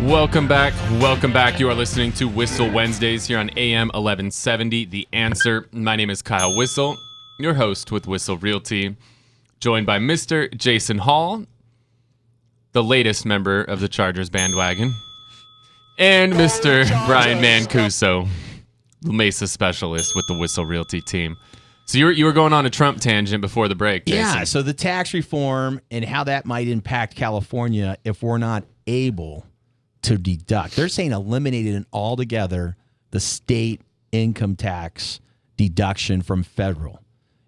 Welcome back. Welcome back. You are listening to Whissel Wednesdays here on AM 1170. The Answer. My name is Kyle Whissel, your host with Whissel Realty, joined by Mr. Jason Hall, the latest member of the Chargers bandwagon, and Mr. Bryan Mancuso, the Mesa specialist with the Whissel Realty team. So you were going on a Trump tangent before the break, Jason. Yeah, so the tax reform and how that might impact California if we're not able to deduct. They're saying eliminated altogether the state income tax deduction from federal.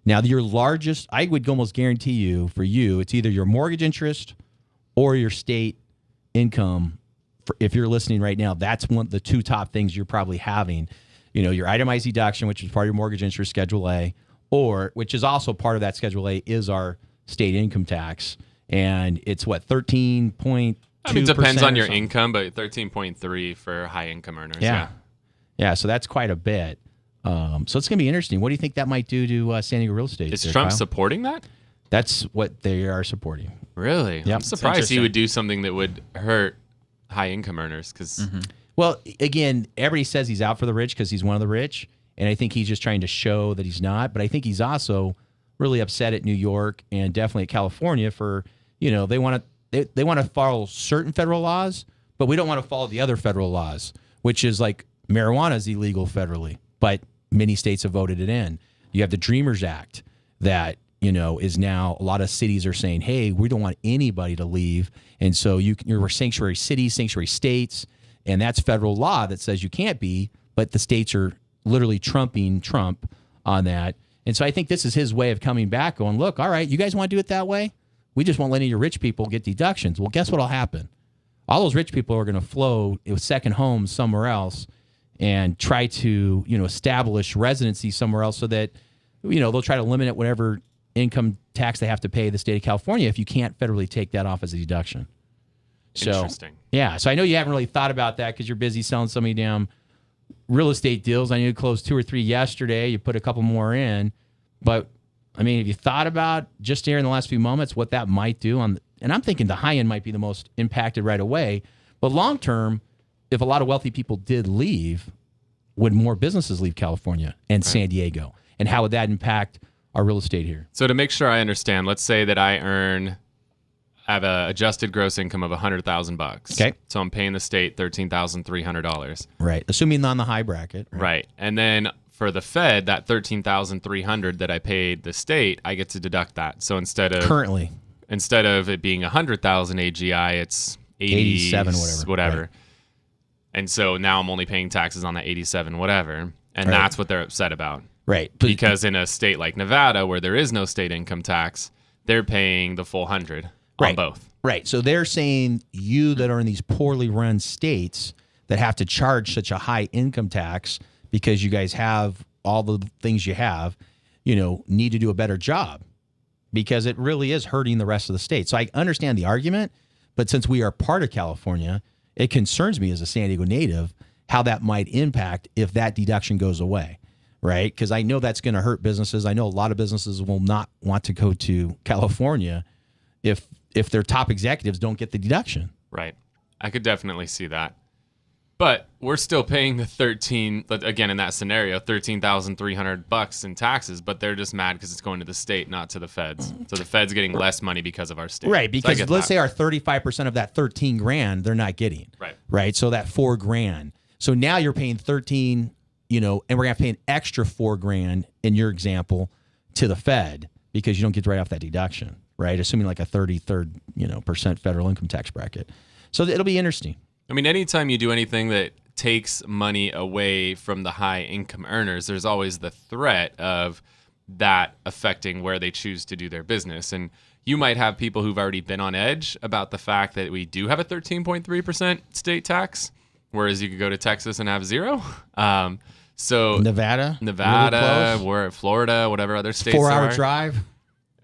Now, your largest, I would almost guarantee you, for you, it's either your mortgage interest or your state income. If you're listening right now, that's one of the two top things you're probably having. You know, your itemized deduction, which is part of your mortgage interest, Schedule A, or which is also part of that Schedule A, is our state income tax. And it's what, 13.2%? I mean, it depends on your income, but 13.3 for high income earners. Yeah, so that's quite a bit. So it's going to be interesting. What do you think that might do to San Diego real estate? Is Trump supporting that? That's what they are supporting. Really? Yep. I'm surprised he would do something that would hurt high income earners. Well, again, everybody says he's out for the rich because he's one of the rich, and I think he's just trying to show that he's not. But I think he's also really upset at New York and definitely at California for, you know, they want to follow certain federal laws, but we don't want to follow the other federal laws, which is like marijuana is illegal federally, but many states have voted it in. You have the Dreamers Act that, you know, is now a lot of cities are saying, hey, we don't want anybody to leave. And so you're sanctuary cities, sanctuary states, and that's federal law that says you can't be, but the states are literally trumping Trump on that. And so I think this is his way of coming back going, look, all right, you guys want to do it that way? We just won't let any of your rich people get deductions. Well, guess what will happen? All those rich people are going to flow with second homes somewhere else and try to, you know, establish residency somewhere else so that, you know, they'll try to limit whatever income tax they have to pay the state of California if you can't federally take that off as a deduction. So, interesting. Yeah. So I know you haven't really thought about that because you're busy selling so many damn real estate deals. I knew you closed 2 or 3 yesterday. You put a couple more in, but I mean, have you thought about just here in the last few moments what that might do on? And I'm thinking the high end might be the most impacted right away, but long term, if a lot of wealthy people did leave, would more businesses leave California and San Diego, and how would that impact our real estate here? So to make sure I understand, let's say that I have a adjusted gross income of $100,000. Okay. So I'm paying the state $13,300. Right, assuming on the high bracket. Right, and then for the Fed, that $13,300 that I paid the state, I get to deduct that. So instead of it being 100,000 AGI, it's 87 whatever. Right. And so now I'm only paying taxes on that 87 whatever, and that's what they're upset about. Right, because in a state like Nevada, where there is no state income tax, they're paying the full 100 on both. Right. So they're saying you that are in these poorly run states that have to charge such a high income tax because you guys have all the things you have, you know, need to do a better job because it really is hurting the rest of the state. So I understand the argument, but since we are part of California, it concerns me as a San Diego native how that might impact if that deduction goes away, right? Because I know that's going to hurt businesses. I know a lot of businesses will not want to go to California if their top executives don't get the deduction. Right. I could definitely see that. But we're still paying the again, in that scenario, $13,300 in taxes, but they're just mad because it's going to the state, not to the feds. So the fed's getting less money because of our state. Right, because let's say our 35% of that 13 grand they're not getting. Right. So that 4 grand. So now you're paying 13, you know, and we're going to pay an extra 4 grand in your example to the Fed because you don't get to write off that deduction, right? Assuming like a 33rd, percent federal income tax bracket. So it'll be interesting. I mean, anytime you do anything that takes money away from the high income earners, there's always the threat of that affecting where they choose to do their business. And you might have people who've already been on edge about the fact that we do have a 13.3% state tax, whereas you could go to Texas and have 0. So Nevada, or Florida, whatever other states 4-hour drive.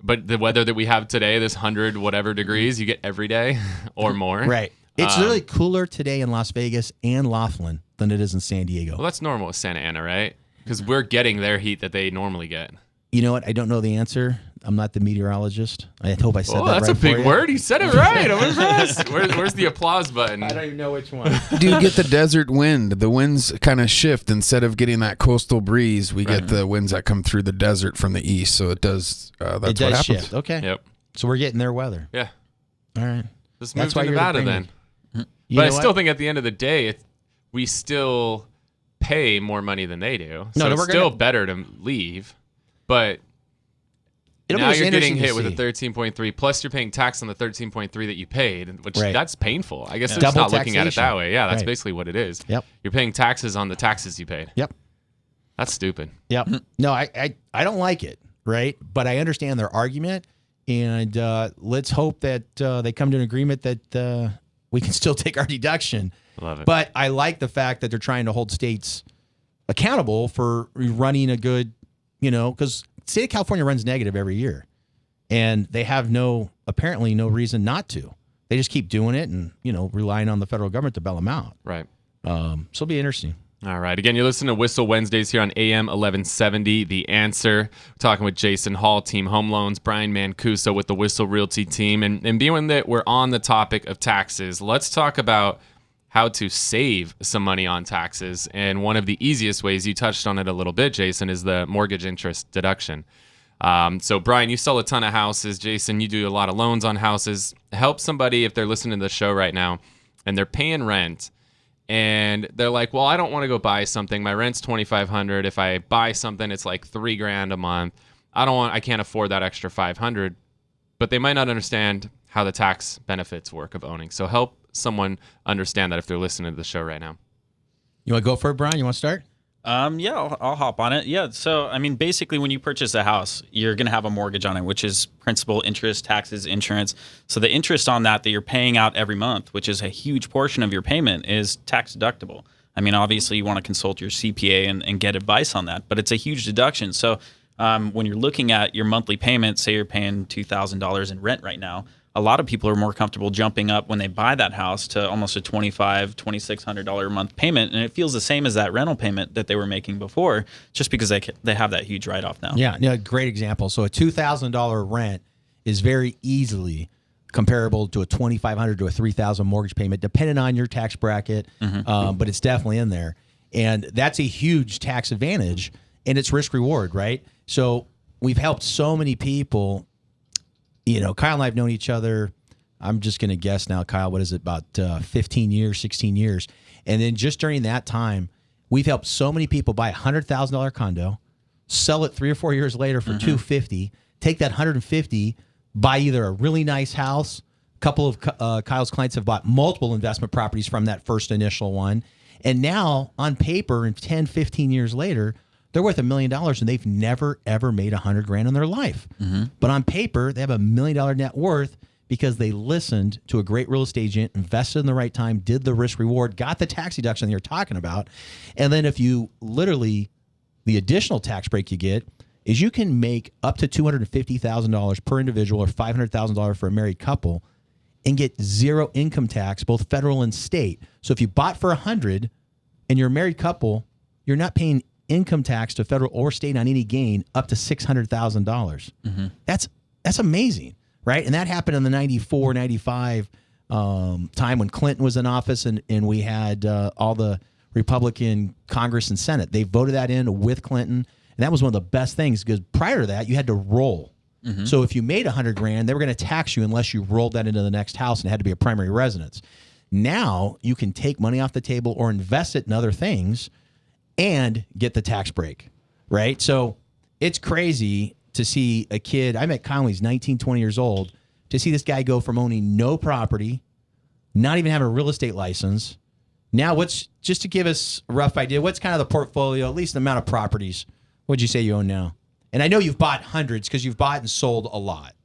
But the weather that we have today, this 100 whatever degrees you get every day or more. Right. It's really cooler today in Las Vegas and Laughlin than it is in San Diego. Well, that's normal with Santa Ana, right? Because we're getting their heat that they normally get. You know what? I don't know the answer. I'm not the meteorologist. I hope I said that right. That's a big for you. word. He said it right. I'm impressed. Where's the applause button? I don't even know which one. Do you get the desert wind? The winds kind of shift. Instead of getting that coastal breeze, we get the winds that come through the desert from the east. So it does. That's what happens. Shift. Okay. Yep. So we're getting their weather. Yeah. All right. Let's move to Nevada then. But I still think at the end of the day, we still pay more money than they do. So it's still better to leave. But now you're getting hit with a 13.3, plus you're paying tax on the 13.3 that you paid, which that's painful. I guess they're just not looking at it that way. Yeah, that's basically what it is. Yep. You're paying taxes on the taxes you paid. Yep. That's stupid. Yep. No, I don't like it, right? But I understand their argument, and let's hope that they come to an agreement that we can still take our deduction. Love it. But I like the fact that they're trying to hold states accountable for running a good, because the state of California runs negative every year, and they have apparently no reason not to. They just keep doing it and, relying on the federal government to bail them out. Right. So it'll be interesting. All right. Again, you're listening to Whissel Wednesdays here on AM 1170. The Answer. We're talking with Jason Hall, Team Home Loans, Bryan Mancuso with the Whissel Realty team. And being that we're on the topic of taxes, let's talk about how to save some money on taxes. And one of the easiest ways, you touched on it a little bit, Jason, is the mortgage interest deduction. So, Bryan, you sell a ton of houses. Jason, you do a lot of loans on houses. Help somebody if they're listening to the show right now and they're paying rent. And they're like, well, I don't want to go buy something. My rent's $2,500. If I buy something, it's like $3,000 a month. I can't afford that extra $500. But they might not understand how the tax benefits work of owning. So help someone understand that if they're listening to the show right now. You want to go for it, Bryan? You want to start? Yeah, I'll hop on it. Yeah, so basically when you purchase a house, you're going to have a mortgage on it, which is principal, interest, taxes, insurance. So the interest on that you're paying out every month, which is a huge portion of your payment, is tax deductible. Obviously you want to consult your CPA and get advice on that, but it's a huge deduction. So when you're looking at your monthly payment, say you're paying $2,000 in rent right now, a lot of people are more comfortable jumping up when they buy that house to almost a $2,500, $2,600 a month payment, and it feels the same as that rental payment that they were making before, just because they have that huge write-off now. Yeah, great example. So a $2,000 rent is very easily comparable to a $2,500 to a $3,000 mortgage payment, depending on your tax bracket, but it's definitely in there. And that's a huge tax advantage, and it's risk-reward, right? So we've helped so many people. Kyle and I have known each other, I'm just going to guess now, Kyle, what is it, about 15 years, 16 years. And then just during that time, we've helped so many people buy a $100,000 condo, sell it 3 or 4 years later for $250,000, take that $150,000, buy either a really nice house. A couple of Kyle's clients have bought multiple investment properties from that first initial one. And now, on paper, and 10, 15 years later, they're worth $1 million, and they've never, ever made $100,000 in their life. But on paper, they have $1 million net worth because they listened to a great real estate agent, invested in the right time, did the risk reward, got the tax deduction you're talking about. And then if you literally, the additional tax break you get is you can make up to $250,000 per individual or $500,000 for a married couple and get zero income tax, both federal and state. So if you bought for $100,000 and you're a married couple, you're not paying income tax to federal or state on any gain up to $600,000. That's amazing, right? And that happened in the 94, 95 time when Clinton was in office and we had all the Republican Congress and Senate. They voted that in with Clinton, and that was one of the best things because prior to that, you had to roll. So if you made $100,000, they were going to tax you unless you rolled that into the next house and it had to be a primary residence. Now you can take money off the table or invest it in other things and get the tax break, right? So it's crazy to see a kid. I met Kyle when he's 19, 20 years old, to see this guy go from owning no property, not even having a real estate license. Now, just to give us a rough idea, what's kind of the portfolio, at least the amount of properties, what'd you say you own now? And I know you've bought hundreds because you've bought and sold a lot.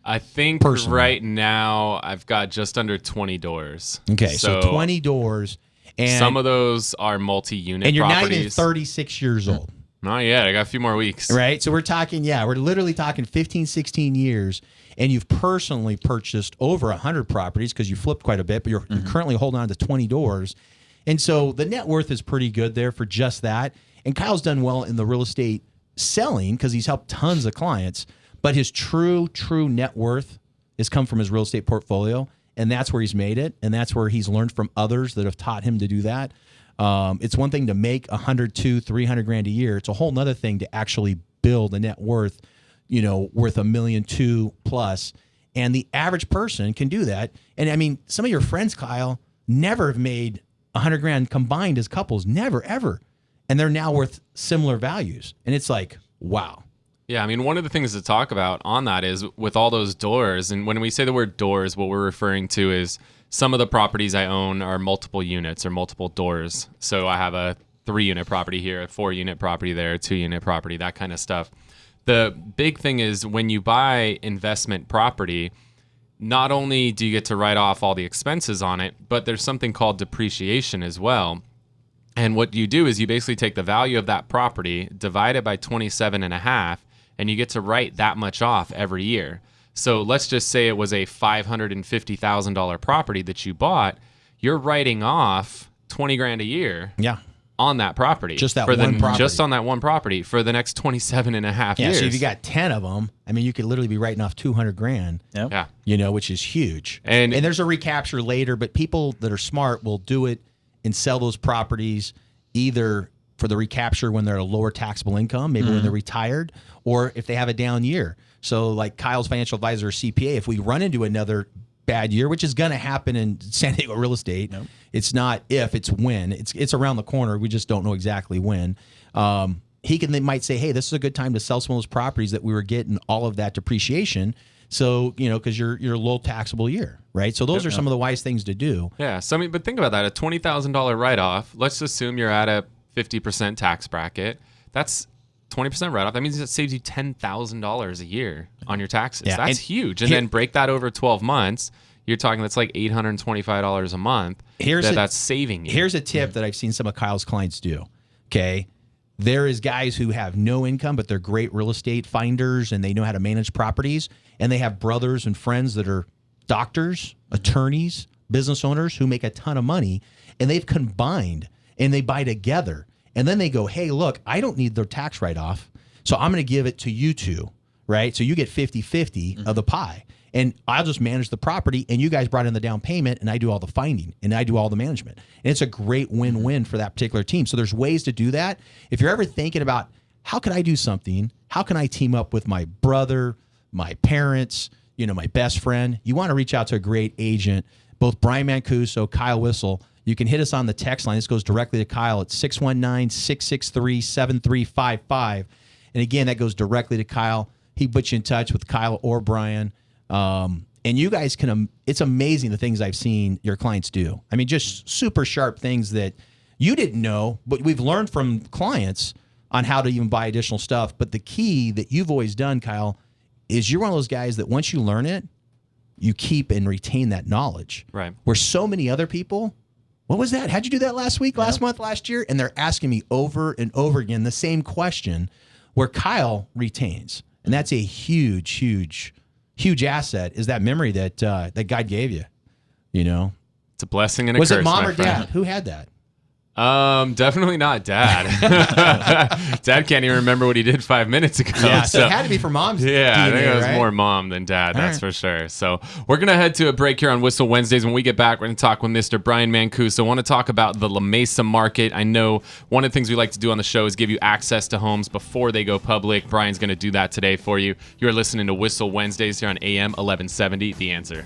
I think right now I've got just under 20 doors. Okay, so 20 doors. And some of those are multi-unit and you're properties. not even 36 years old. Not yet. I got a few more weeks. Right? So we're literally talking 15, 16 years, and you've personally purchased over 100 properties because you flipped quite a bit, but you're currently holding on to 20 doors. And so the net worth is pretty good there for just that. And Kyle's done well in the real estate selling because he's helped tons of clients, but his true net worth has come from his real estate portfolio, and that's where he's made it, and that's where he's learned from others that have taught him to do that. It's one thing to make $100,000, $200,000, $300,000 a year. It's a whole nother thing to actually build a net worth, worth $1 million, $2 million plus. And the average person can do that. And I mean, some of your friends, Kyle, never have made $100,000 combined as couples, never, ever. And they're now worth similar values. And it's like, wow. Yeah, I mean, one of the things to talk about on that is with all those doors, and when we say the word doors, what we're referring to is some of the properties I own are multiple units or multiple doors. So I have a 3-unit property here, a 4-unit property there, a 2-unit property, that kind of stuff. The big thing is when you buy investment property, not only do you get to write off all the expenses on it, but there's something called depreciation as well. And what you do is you basically take the value of that property, divide it by 27.5, and you get to write that much off every year. So let's just say it was a $550,000 property that you bought. You're writing off $20,000 a year. Yeah. On that property. Just that one property. Just on that one property for the next 27.5 years. So if you got 10 of them, I mean, you could literally be writing off $200,000. Yep. Yeah. Which is huge. And there's a recapture later, but people that are smart will do it and sell those properties either for the recapture when they're at a lower taxable income, maybe when they're retired, or if they have a down year. So like Kyle's financial advisor or CPA, if we run into another bad year, which is going to happen in San Diego real estate, it's not if, it's when. It's around the corner. We just don't know exactly when. They might say, hey, this is a good time to sell some of those properties that we were getting all of that depreciation. So, because you're a low taxable year, right? So those are some of the wise things to do. Yeah. So, I mean, but think about that. A $20,000 write-off, let's assume you're at a 50% tax bracket. That's 20% write-off. That means it saves you $10,000 a year on your taxes. Yeah, That's huge. And then break that over 12 months. You're talking that's like $825 a month that's saving you. Here's a tip that I've seen some of Kyle's clients do. Okay. There is guys who have no income, but they're great real estate finders and they know how to manage properties. And they have brothers and friends that are doctors, attorneys, business owners who make a ton of money. And they've combined and they buy together. And then they go, hey, look, I don't need their tax write-off, so I'm going to give it to you two, right? So you get 50-50 of the pie. And I'll just manage the property, and you guys brought in the down payment, and I do all the finding, and I do all the management. And it's a great win-win for that particular team. So there's ways to do that. If you're ever thinking about, how can I do something? How can I team up with my brother, my parents, my best friend? You want to reach out to a great agent, both Bryan Mancuso, Kyle Whissel. You can hit us on the text line. This goes directly to Kyle at 619-663-7355. And again, that goes directly to Kyle. He puts you in touch with Kyle or Bryan. And you guys it's amazing the things I've seen your clients do. I mean, just super sharp things that you didn't know, but we've learned from clients on how to even buy additional stuff. But the key that you've always done, Kyle, is you're one of those guys that once you learn it, you keep and retain that knowledge. Right. Where so many other people, what was that? How'd you do that last week, last month, last year? And they're asking me over and over again the same question, where Kyle retains. And that's a huge, huge, huge asset, is that memory that that God gave you. It's a blessing and a curse. curse. Was it mom or friend. dad? Who had that? Definitely not Dad. Dad can't even remember what he did 5 minutes ago. Yeah, so it had to be for Mom's. Yeah, DNA, I think it was right? more Mom than Dad. That's for sure. So we're gonna head to a break here on Whissel Wednesdays. When we get back, we're gonna talk with Mr. Bryan Mancuso. I want to talk about the La Mesa market. I know one of the things we like to do on the show is give you access to homes before they go public. Bryan's gonna do that today for you. You're listening to Whissel Wednesdays here on AM 1170. The Answer.